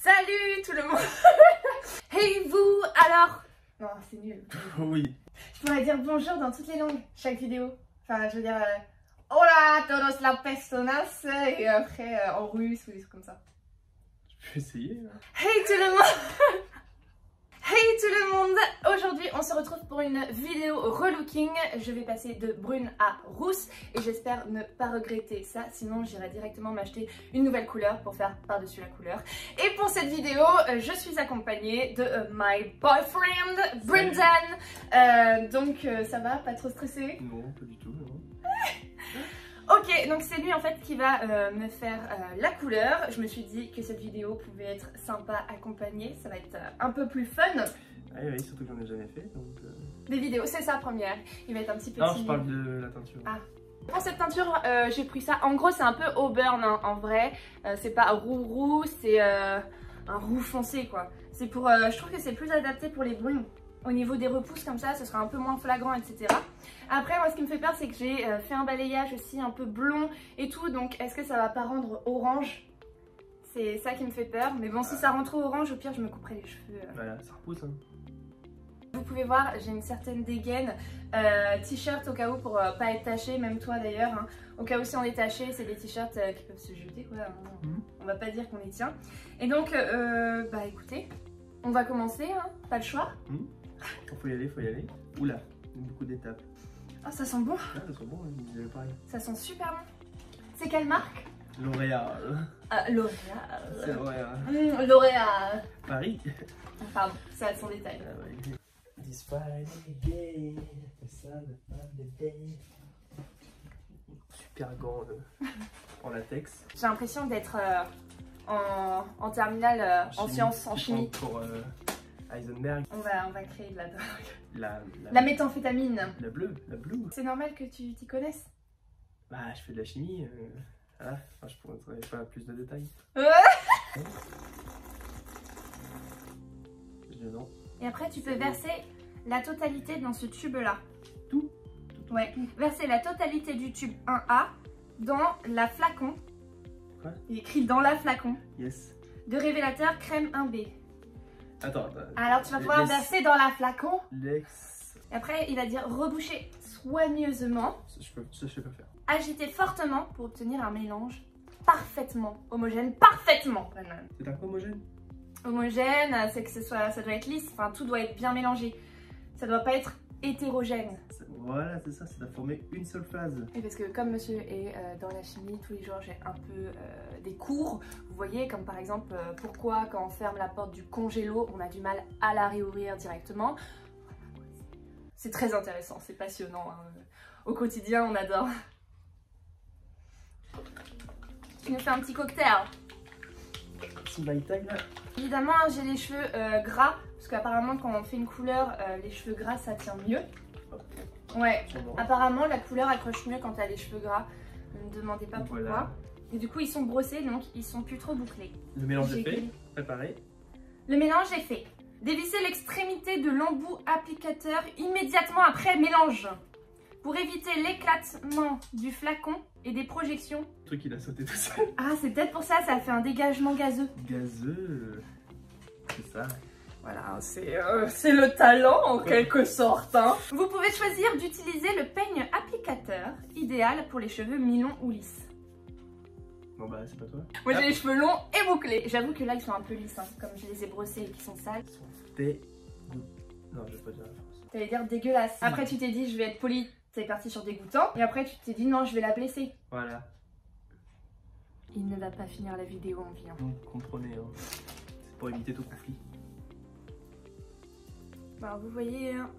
Salut tout le monde. Hey vous, alors. Non, c'est nul. Oui. Je pourrais dire bonjour dans toutes les langues, chaque vidéo. Enfin, je veux dire Hola todos las personas et après en russe ou des trucs comme ça. Je peux essayer. Hein. Hey tout le monde. Hey tout le monde. Aujourd'hui on se retrouve pour une vidéo relooking. Je vais passer de brune à rousse et j'espère ne pas regretter ça, sinon j'irai directement m'acheter une nouvelle couleur pour faire par-dessus la couleur. Et pour cette vidéo je suis accompagnée de my boyfriend Brendan. Donc ça va, pas trop stressé? Non, pas du tout. Non. Ok, donc c'est lui en fait qui va me faire la couleur. Je me suis dit que cette vidéo pouvait être sympa accompagnée, ça va être un peu plus fun. Ah oui, surtout que j'en ai jamais fait donc... Des vidéos, c'est sa première. Il va être un petit peu Non, timide. je parle de la teinture. Ah. Pour cette teinture, j'ai pris ça. En gros, c'est un peu auburn hein, en vrai. C'est pas roux, c'est un roux foncé quoi. C'est pour, je trouve que c'est plus adapté pour les brunes. Au niveau des repousses comme ça, ce sera un peu moins flagrant, etc. Après, moi, ce qui me fait peur, c'est que j'ai fait un balayage aussi un peu blond et tout. Donc, est-ce que ça va pas rendre orange? C'est ça qui me fait peur. Mais bon, si ça rend trop orange, au pire, je me couperai les cheveux. Voilà, ça repousse. Hein. Vous pouvez voir, j'ai une certaine dégaine. T-shirt au cas où pour pas être taché, même toi d'ailleurs. Hein. Au cas où si on est taché, c'est des t-shirts qui peuvent se jeter quoi. Hein. On va pas dire qu'on les tient. Et donc, bah écoutez, on va commencer, hein. Pas le choix. Faut y aller, faut y aller. Oula, il y a beaucoup d'étapes. Oh, ça sent bon. Ah, ça sent bon, hein, pareil. Ça sent super bon. C'est quelle marque? L'Oréal. L'Oréal. C'est L'Oréal. L'Oréal. Paris. Pardon, ça a son détail. Ah, ouais. This Friday day, the sun of the day. Super gant en latex. J'ai l'impression d'être en terminale en sciences, en chimie. Pour Heisenberg. On va créer de la drogue. La méthamphétamine. La bleue. C'est normal que tu t'y connaisses. Bah, je fais de la chimie. Voilà. Enfin, je pourrais pas plus de détails. Non. Et après, tu peux verser la totalité dans ce tube-là. Tout. Ouais. Verser la totalité du tube 1A dans la flacon. Quoi? Il est écrit dans la flacon. Yes. De révélateur crème 1B. Attends. Alors tu vas pouvoir verser dans la flacon. Et après il va dire reboucher soigneusement. Ça je peux pas faire. Agiter fortement pour obtenir un mélange parfaitement homogène. Parfaitement. C'est un peu homogène? Homogène, c'est que ça doit être lisse. Enfin tout doit être bien mélangé. Ça doit pas être hétérogène. Voilà, c'est ça, ça doit former une seule phase. Et parce que comme monsieur est dans la chimie, tous les jours j'ai un peu des cours. Vous voyez, comme par exemple, pourquoi quand on ferme la porte du congélo, on a du mal à la réouvrir directement. C'est très intéressant, c'est passionnant. Hein. Au quotidien, on adore. Tu nous fais un petit cocktail. C'est my time là. Évidemment, j'ai les cheveux gras, parce qu'apparemment quand on fait une couleur, les cheveux gras ça tient mieux. Ouais, apparemment la couleur accroche mieux quand t'as les cheveux gras. Ne me demandez pas pourquoi. Voilà. Et du coup ils sont brossés donc ils sont plus trop bouclés. Le mélange est fait, préparé. Le mélange est fait. Dévissez l'extrémité de l'embout applicateur immédiatement après mélange. Pour éviter l'éclatement du flacon et des projections. Le truc il a sauté tout seul. Ah c'est peut-être pour ça, ça fait un dégagement gazeux. Gazeux, c'est ça. Voilà, c'est le talent en quelque sorte. Hein. Vous pouvez choisir d'utiliser le peigne applicateur, idéal pour les cheveux mi-longs ou lisses. Bon bah c'est pas toi. Moi j'ai les cheveux longs et bouclés. J'avoue que là ils sont un peu lisses, hein, comme je les ai brossés et qu'ils sont sales. Ils sont dégoûtants. Non, je vais pas dire la France. T'allais dire dégueulasse. Après tu t'es dit je vais être poli, t'es parti sur dégoûtant. Et après tu t'es dit non je vais la blesser. Voilà. Il ne va pas finir la vidéo en vie. Hein. Donc comprenez, hein. C'est pour éviter tout conflit. Alors vous voyez, hein,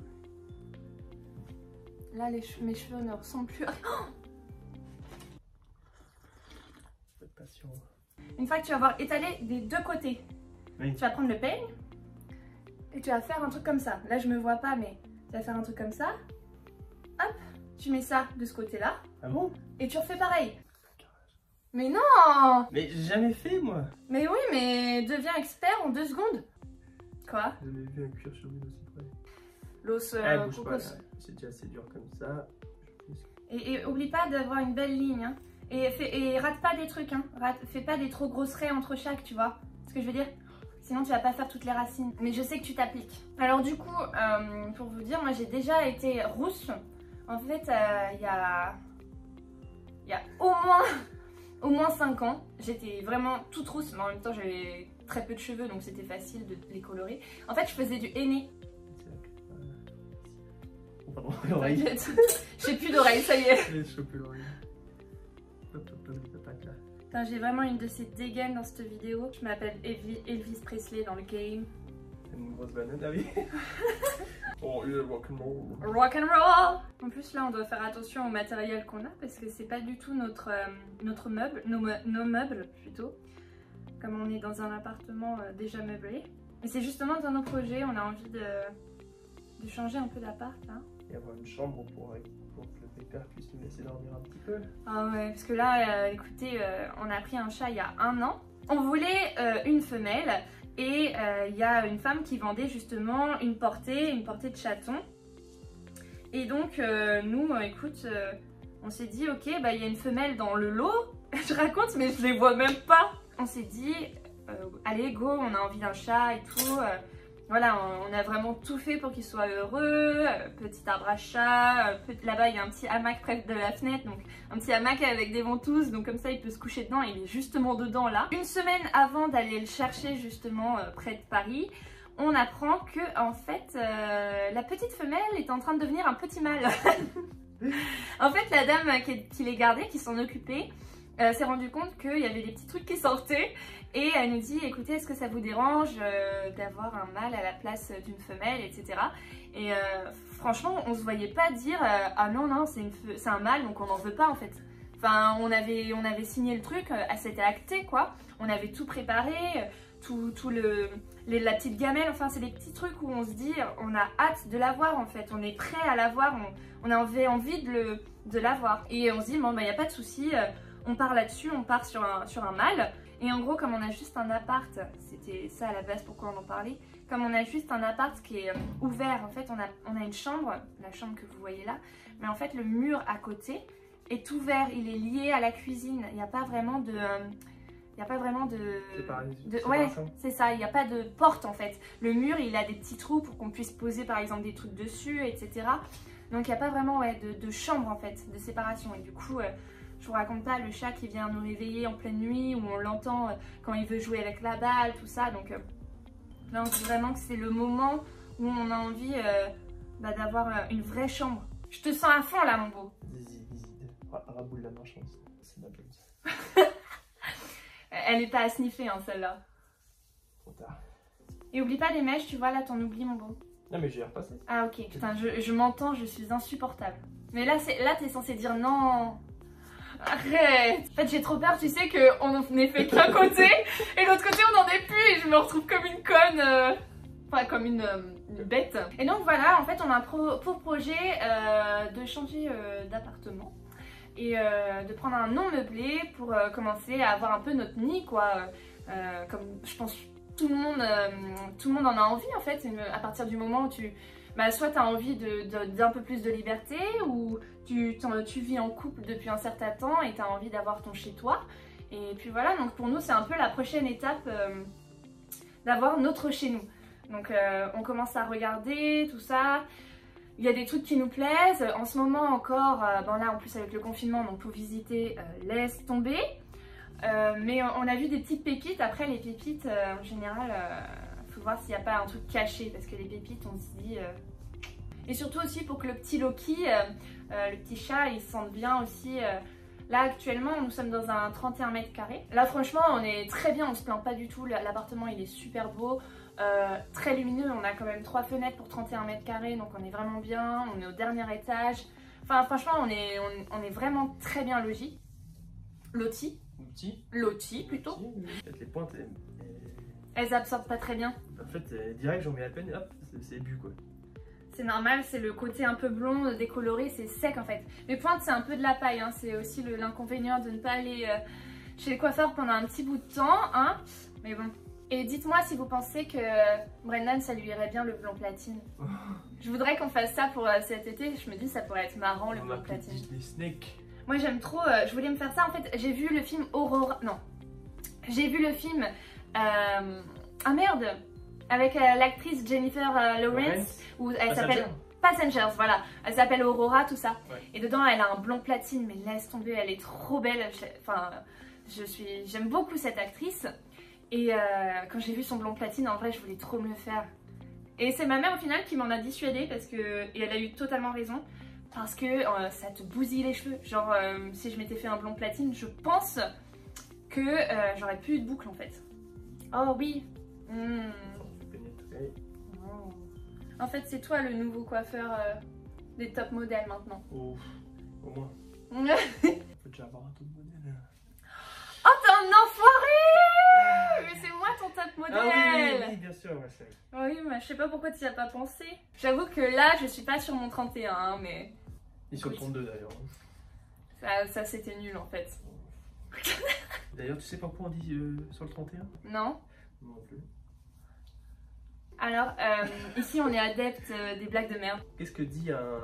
là mes cheveux ne ressemblent plus à rien. Faut être patient. Une fois que tu vas avoir étalé des deux côtés, oui. Tu vas prendre le peigne et tu vas faire un truc comme ça. Là je me vois pas mais tu vas faire un truc comme ça. Hop, tu mets ça de ce côté-là. Ah bon? Et tu refais pareil. Mais non! Mais j'ai jamais fait moi! Mais oui, mais deviens expert en 2 secondes. Quoi? J'ai jamais vu un cuir chevelu aussi près. L'os cocos. C'est déjà assez dur comme ça. Et oublie pas d'avoir une belle ligne. Hein. Et rate pas des trucs. Hein. Fais pas des trop grosses raies entre chaque, tu vois ce que je veux dire? Sinon tu vas pas faire toutes les racines. Mais je sais que tu t'appliques. Alors du coup, pour vous dire, moi j'ai déjà été rousse. En fait, il y a au moins 5 ans. J'étais vraiment toute rousse, mais en même temps j'avais très peu de cheveux, donc c'était facile de les colorer. En fait, je faisais du henné. Oh, pardon, l'oreille. J'ai plus d'oreilles, ça y est. J'ai chopé l'oreille. Putain, j'ai vraiment une de ces dégaines dans cette vidéo. Je m'appelle Elvis Presley dans le game. Une grosse banane, ah oui. Oh, il est rock'n'roll. Rock'n'roll. En plus là, on doit faire attention au matériel qu'on a parce que c'est pas du tout notre meuble, nos meubles plutôt. Comme on est dans un appartement déjà meublé. Et c'est justement dans nos projets, on a envie de changer un peu d'appart là. Et avoir une chambre pour que le pépère puisse nous laisser dormir un petit peu. Ah ouais, parce que là, écoutez, on a pris un chat il y a 1 an. On voulait une femelle et il y a une femme qui vendait justement une portée de chaton. Et donc nous, écoute, on s'est dit ok, bah il y a une femelle dans le lot. Je raconte mais je les vois même pas. On s'est dit allez go, on a envie d'un chat et tout. Voilà, on a vraiment tout fait pour qu'il soit heureux. Petit arbre à chat. Là-bas, il y a un petit hamac près de la fenêtre. Donc, un petit hamac avec des ventouses. Donc, comme ça, il peut se coucher dedans. Il est justement dedans, là. Une semaine avant d'aller le chercher, justement, près de Paris, on apprend que, en fait, la petite femelle est en train de devenir un petit mâle. En fait, la dame qui les gardait, qui s'en occupait, s'est rendu compte qu'il y avait des petits trucs qui sortaient. Et elle nous dit, écoutez, est-ce que ça vous dérange d'avoir un mâle à la place d'une femelle, etc. Et franchement, on se voyait pas dire, ah non, c'est un mâle, donc on n'en veut pas en fait. Enfin, on avait signé le truc, c'était acté quoi. On avait tout préparé, la petite gamelle, enfin c'est des petits trucs où on se dit, on a hâte de l'avoir en fait. On est prêt à l'avoir, on avait envie de l'avoir. Et on se dit, bon bah y a pas de souci, on part là-dessus, on part sur un mâle. Et en gros, comme on a juste un appart, c'était ça à la base pourquoi on en parlait, comme on a juste un appart qui est ouvert, en fait on a une chambre, la chambre que vous voyez là, mais en fait le mur à côté est ouvert, il est lié à la cuisine, il n'y a pas vraiment de... Ouais, c'est ça, il n'y a pas de porte en fait. Le mur, il a des petits trous pour qu'on puisse poser par exemple des trucs dessus, etc. Donc il n'y a pas vraiment de chambre en fait, de séparation. Et du coup... je vous raconte pas le chat qui vient nous réveiller en pleine nuit où on l'entend quand il veut jouer avec la balle, tout ça. Donc là on dit vraiment que c'est le moment où on a envie d'avoir une vraie chambre. Je te sens à fond là mon beau. Zizi, raboule la marchande, c'est ma blouse. Elle est pas à sniffer hein, celle-là. Trop tard. Et oublie pas les mèches, tu vois là t'en oublies mon beau. Non mais j'ai repassé. Ah ok, putain je m'entends, je suis insupportable. Mais là t'es censé dire non. Arrête! En fait j'ai trop peur, tu sais qu'on n'est fait qu'un côté et l'autre côté on n'en est plus et je me retrouve comme une conne, enfin comme une bête. Et donc voilà, en fait on a pour projet de changer d'appartement et de prendre un non meublé pour commencer à avoir un peu notre nid quoi. Comme je pense tout le monde en a envie en fait, à partir du moment où soit tu as envie d'un peu plus de liberté ou tu vis en couple depuis un certain temps et tu as envie d'avoir ton chez toi. Et puis voilà, donc pour nous c'est un peu la prochaine étape d'avoir notre chez nous. Donc on commence à regarder tout ça. Il y a des trucs qui nous plaisent. En ce moment encore, là en plus avec le confinement, donc pour visiter, laisse tomber. Mais on a vu des petites pépites. Après les pépites en général... faut voir s'il n'y a pas un truc caché parce que les pépites on se dit et surtout aussi pour que le petit Loki, le petit chat il se sente bien aussi. Là actuellement nous sommes dans un 31 mètres carrés. Là franchement on est très bien, on se plaint pas du tout, l'appartement il est super beau, très lumineux, on a quand même 3 fenêtres pour 31 mètres carrés donc on est vraiment bien, on est au dernier étage. Enfin franchement on est vraiment très bien loti plutôt. Les pointes elles absorbent pas très bien. En fait, direct, j'en mets à peine, hop, c'est bu quoi. C'est normal, c'est le côté un peu blond, décoloré, c'est sec en fait. Les pointes, c'est un peu de la paille, hein. C'est aussi l'inconvénient de ne pas aller chez le coiffeur pendant un petit bout de temps, hein. Mais bon. Et dites-moi si vous pensez que Brendan, ça lui irait bien le blond platine. Je voudrais qu'on fasse ça pour cet été. Je me dis, ça pourrait être marrant le blond platine. Disney Snake. Moi, j'aime trop. Je voulais me faire ça. En fait, j'ai vu le film Aurora. Non. J'ai vu le film. Ah merde, avec l'actrice Jennifer Lawrence, où elle s'appelle Passengers, voilà. Elle s'appelle Aurora, tout ça. Ouais. Et dedans, elle a un blond platine, mais laisse tomber, elle est trop belle. Enfin, j'aime beaucoup cette actrice. Et quand j'ai vu son blond platine, en vrai, je voulais trop me le faire. Et c'est ma mère au final qui m'en a dissuadée parce que, et elle a eu totalement raison, parce que ça te bousille les cheveux. Genre, si je m'étais fait un blond platine, je pense que j'aurais plus eu de boucle en fait. Oh oui. Oh. En fait, c'est toi le nouveau coiffeur des top modèles maintenant. Oh, au moins. Faut déjà avoir un top modèle. Oh, t'es un enfoiré! Mais c'est moi ton top modèle! Ah oui, bien sûr, ouais, c'est... Oui, mais je sais pas pourquoi tu y as pas pensé. J'avoue que là, je suis pas sur mon 31, hein, mais... Et sur le 32 d'ailleurs. Ça c'était nul en fait. D'ailleurs, tu sais pas pourquoi on dit sur le 31? Non. Non plus. Alors, ici on est adepte des blagues de merde. Qu'est-ce que dit un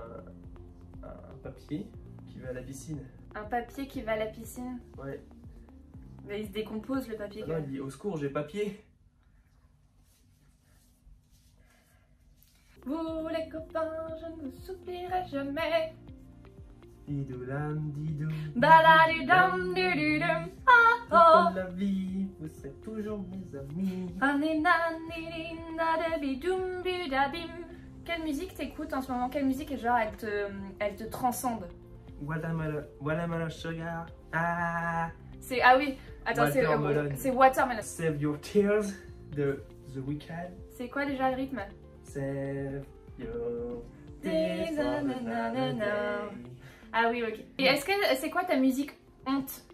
papier qui va à la piscine? Un papier qui va à la piscine? Ouais. Mais il se décompose le papier. Ah non, il dit au secours, j'ai papier. Vous les copains, je ne vous oublierai jamais. Didoulam, didou. Baladidam, dididum. Ah Toute la vie, vous êtes toujours mes amis. Quelle musique t'écoutes en ce moment? Quelle musique, genre, elle te transcende? Watermelon sugar. Ah. C'est, ah oui, attends, c'est Watermelon. Save your tears de The Weeknd. C'est quoi déjà le rythme? Save your tears. Ah oui, ok. Et est-ce que c'est quoi ta musique honte?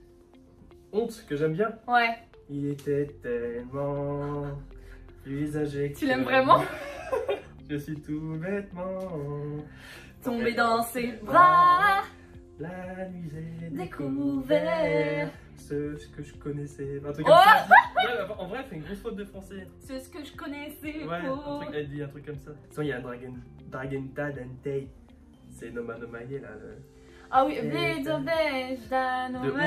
Honte, que j'aime bien? Ouais. Il était tellement plus âgé. Tu l'aimes vraiment? Je suis tout bêtement tombé dans ses bras. La nuit j'ai découvert ce que je connaissais. Un truc oh comme ça. Ouais, en vrai, elle fait une grosse faute de français. C'est ce que je connaissais. Ouais, elle dit un truc comme ça. Sinon, il y a Dragon Tad and Tay. C'est Noma Nomaye là. Ah oui, Beige de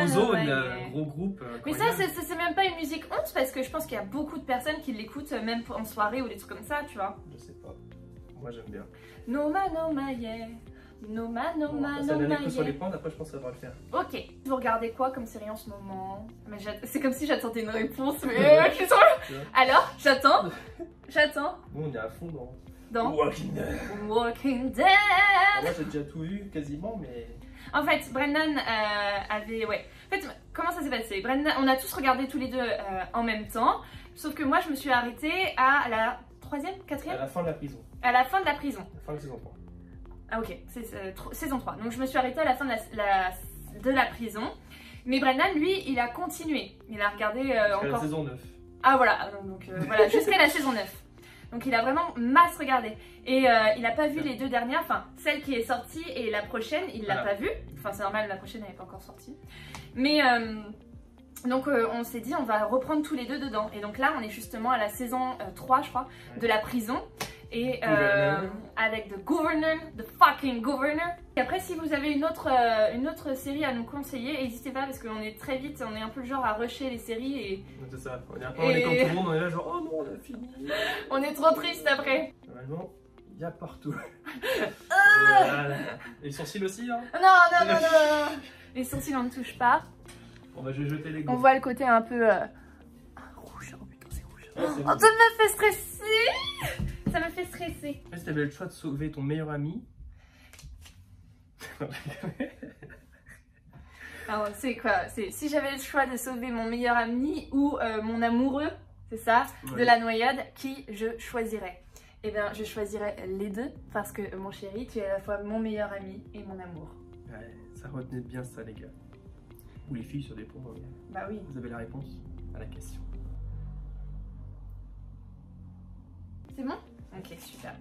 Ozone, gros groupe. Mais ça, c'est même pas une musique honte parce que je pense qu'il y a beaucoup de personnes qui l'écoutent même en soirée ou des trucs comme ça, tu vois. Je sais pas. Moi, j'aime bien. Noma Nomaye. Noma Noma Nomaye. Ça donne sur les points, après, je pense que ça va le faire. Ok. Vous regardez quoi comme série en ce moment? C'est comme si j'attendais une réponse, mais je suis sur le... Alors, j'attends. J'attends. Nous, on est à fond dans Walking Dead. Walking Dead. Moi, j'ai déjà tout vu, quasiment, mais... En fait, Brendan avait... Ouais. En fait, comment ça s'est passé? Brendan, on a tous regardé tous les deux en même temps. Sauf que moi, je me suis arrêtée à la 3e, 4e? À la fin de la prison. À la fin de la prison. À la fin de saison 3. Ah ok, c'est saison 3. Donc je me suis arrêtée à la fin de la prison. Mais Brendan, lui, il a continué. Il a regardé encore... la saison 9. Ah voilà, donc voilà, jusqu'à la saison 9. Donc il a vraiment masse regardé. Et il n'a pas vu les deux dernières, enfin celle qui est sortie et la prochaine, il l'a pas vue. Enfin c'est normal, la prochaine n'est pas encore sortie. Mais donc on s'est dit on va reprendre tous les deux dedans. Et donc là on est justement à la saison 3 je crois, de la prison. Et avec The Governor, The fucking Governor. Et après si vous avez une autre série à nous conseiller, n'hésitez pas parce qu'on est très vite, on est un peu le genre à rusher les séries et... C'est ça, on est comme tout le monde, on est là genre oh non on a fini. On est trop triste après. Normalement, il y a partout. Et les sourcils aussi hein. Non. Les sourcils on ne touche pas. Bon bah je vais jeter les gants. On voit le côté un peu... rouge, oh putain c'est rouge. Ouais, oh ça me fait stresser. Ça me fait stresser. Si t'avais le choix de sauver ton meilleur ami... Alors c'est quoi? Si j'avais le choix de sauver mon meilleur ami ou mon amoureux, c'est ça, ouais, de la noyade, qui je choisirais? Eh bien je choisirais les deux parce que mon chéri, tu es à la fois mon meilleur ami et mon amour. Ouais, ça retenait bien ça les gars. Ou les filles, ça dépend. Bah oui. Vous avez la réponse à la question. C'est bon? Ok, super.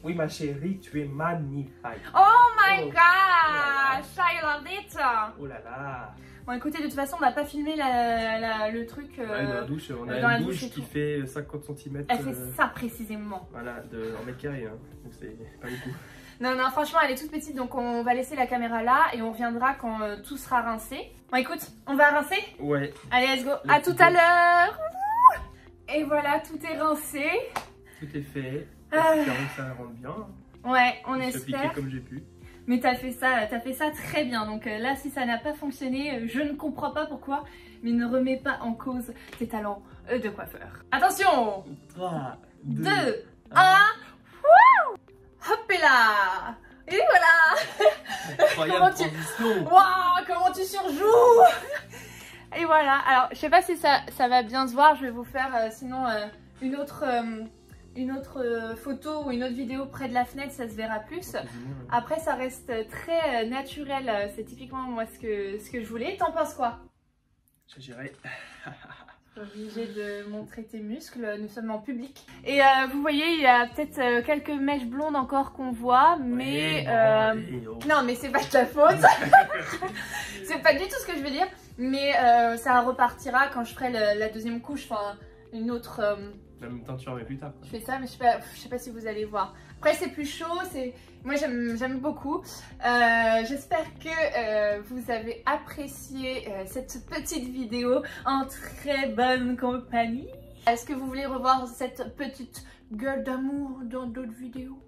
Oui, ma chérie, tu es magnifique. Oh my gosh, I love it. Oh là là. Bon, écoutez, de toute façon, on va pas filmer le truc. Ouais, dans la douche, on a une douche qui fait 50 cm. Elle fait ça précisément. Voilà, en mètre carré, hein. Donc c'est pas beaucoup. Non, franchement, elle est toute petite, donc on va laisser la caméra là et on reviendra quand tout sera rincé. Bon, écoute, on va rincer? Ouais. Allez, let's go. À tout à l'heure. et voilà, tout est rincé. Tout est fait. Ah. Espérons que ça rentre bien. Ouais, on Je l'ai appliqué espère. comme j'ai pu. Mais t'as fait ça très bien. Donc là, si ça n'a pas fonctionné, je ne comprends pas pourquoi, mais ne remets pas en cause tes talents de coiffeur. Attention, 3, 2, 1, hop et là. Et voilà. Incroyable Comment tu- transition. Waouh, comment tu surjoues. Et voilà. Alors, je sais pas si ça va bien se voir. Je vais vous faire sinon une autre photo ou une autre vidéo près de la fenêtre, ça se verra plus. Après, ça reste très naturel. C'est typiquement moi ce que je voulais. T'en penses quoi? J'agirai. Je suis obligée de montrer tes muscles. Nous sommes en public. Et vous voyez, il y a peut-être quelques mèches blondes encore qu'on voit, mais non, mais c'est pas de ta faute. C'est pas du tout ce que je veux dire. Mais ça repartira quand je ferai la deuxième couche. Enfin, une autre. En même temps, tu en mets plus tard. Je fais ça, mais je sais pas si vous allez voir. Après, c'est plus chaud. Moi, j'aime beaucoup. J'espère que vous avez apprécié cette petite vidéo en très bonne compagnie. Est-ce que vous voulez revoir cette petite gueule d'amour dans d'autres vidéos?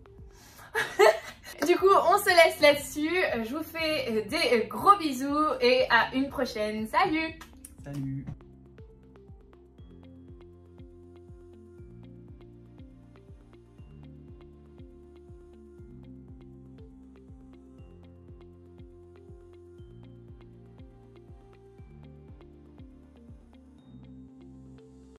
Du coup, on se laisse là-dessus. Je vous fais des gros bisous et à une prochaine. Salut! Salut.